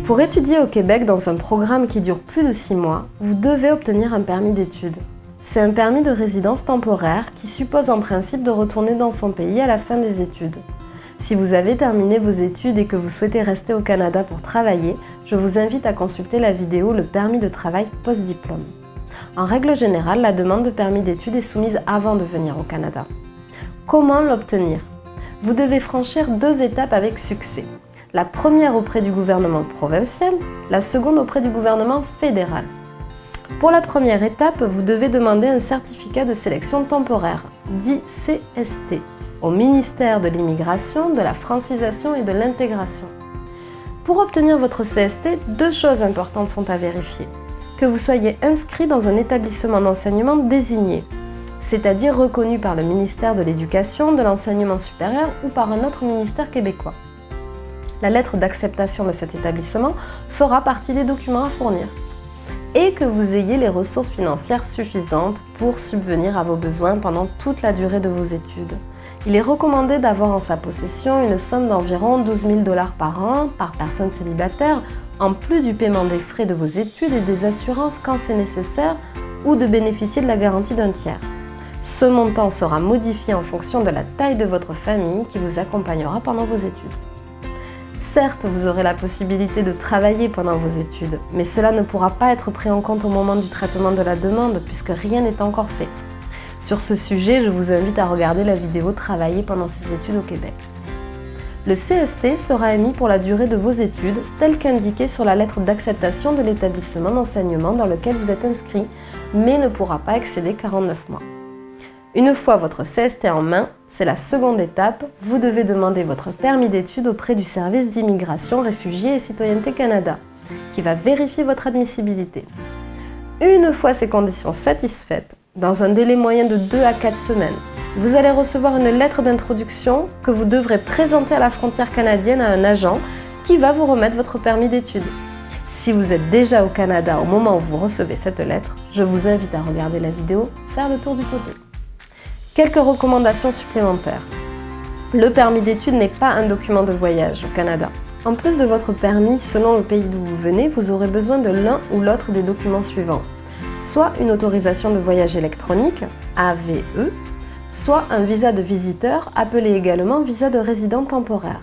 Pour étudier au Québec dans un programme qui dure plus de 6 mois, vous devez obtenir un permis d'études. C'est un permis de résidence temporaire qui suppose en principe de retourner dans son pays à la fin des études. Si vous avez terminé vos études et que vous souhaitez rester au Canada pour travailler, je vous invite à consulter la vidéo « Le permis de travail post-diplôme ». En règle générale, la demande de permis d'études est soumise avant de venir au Canada. Comment l'obtenir ? Vous devez franchir 2 étapes avec succès. La première auprès du gouvernement provincial, la seconde auprès du gouvernement fédéral. Pour la première étape, vous devez demander un certificat de sélection temporaire, dit CST, au ministère de l'Immigration, de la Francisation et de l'Intégration. Pour obtenir votre CST, 2 choses importantes sont à vérifier. Que vous soyez inscrit dans un établissement d'enseignement désigné, c'est-à-dire reconnu par le ministère de l'Éducation, de l'Enseignement supérieur ou par un autre ministère québécois. La lettre d'acceptation de cet établissement fera partie des documents à fournir. Et que vous ayez les ressources financières suffisantes pour subvenir à vos besoins pendant toute la durée de vos études. Il est recommandé d'avoir en sa possession une somme d'environ 12 000 $ par an par personne célibataire, en plus du paiement des frais de vos études et des assurances quand c'est nécessaire, ou de bénéficier de la garantie d'un tiers. Ce montant sera modifié en fonction de la taille de votre famille qui vous accompagnera pendant vos études. Certes, vous aurez la possibilité de travailler pendant vos études, mais cela ne pourra pas être pris en compte au moment du traitement de la demande puisque rien n'est encore fait. Sur ce sujet, je vous invite à regarder la vidéo « Travailler pendant ses études au Québec ». Le CST sera émis pour la durée de vos études, tel qu'indiqué sur la lettre d'acceptation de l'établissement d'enseignement dans lequel vous êtes inscrit, mais ne pourra pas excéder 49 mois. Une fois votre CST en main, c'est la seconde étape, vous devez demander votre permis d'études auprès du service d'immigration, réfugiés et citoyenneté Canada, qui va vérifier votre admissibilité. Une fois ces conditions satisfaites, dans un délai moyen de 2 à 4 semaines, vous allez recevoir une lettre d'introduction que vous devrez présenter à la frontière canadienne à un agent qui va vous remettre votre permis d'études. Si vous êtes déjà au Canada au moment où vous recevez cette lettre, je vous invite à regarder la vidéo « Faire le tour du poteau ». Quelques recommandations supplémentaires. Le permis d'études n'est pas un document de voyage au Canada. En plus de votre permis, selon le pays d'où vous venez, vous aurez besoin de l'un ou l'autre des documents suivants. Soit une autorisation de voyage électronique, AVE, soit un visa de visiteur, appelé également visa de résident temporaire.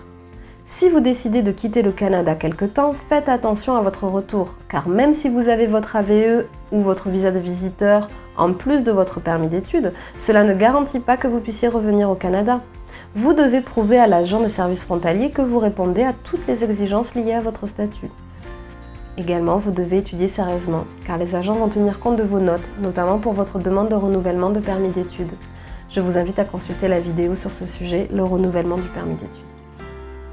Si vous décidez de quitter le Canada quelque temps, faites attention à votre retour, car même si vous avez votre AVE ou votre visa de visiteur en plus de votre permis d'études, cela ne garantit pas que vous puissiez revenir au Canada. Vous devez prouver à l'agent des services frontaliers que vous répondez à toutes les exigences liées à votre statut. Également, vous devez étudier sérieusement, car les agents vont tenir compte de vos notes, notamment pour votre demande de renouvellement de permis d'études. Je vous invite à consulter la vidéo sur ce sujet, le renouvellement du permis d'études.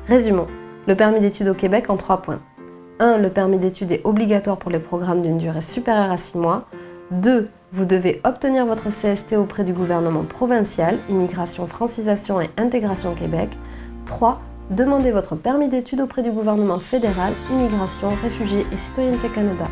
Résumons, le permis d'études au Québec en 3 points. 1. Le permis d'études est obligatoire pour les programmes d'une durée supérieure à 6 mois. 2. Vous devez obtenir votre CST auprès du gouvernement provincial, Immigration, Francisation et Intégration Québec. 3. Demandez votre permis d'études auprès du gouvernement fédéral, Immigration, Réfugiés et Citoyenneté Canada.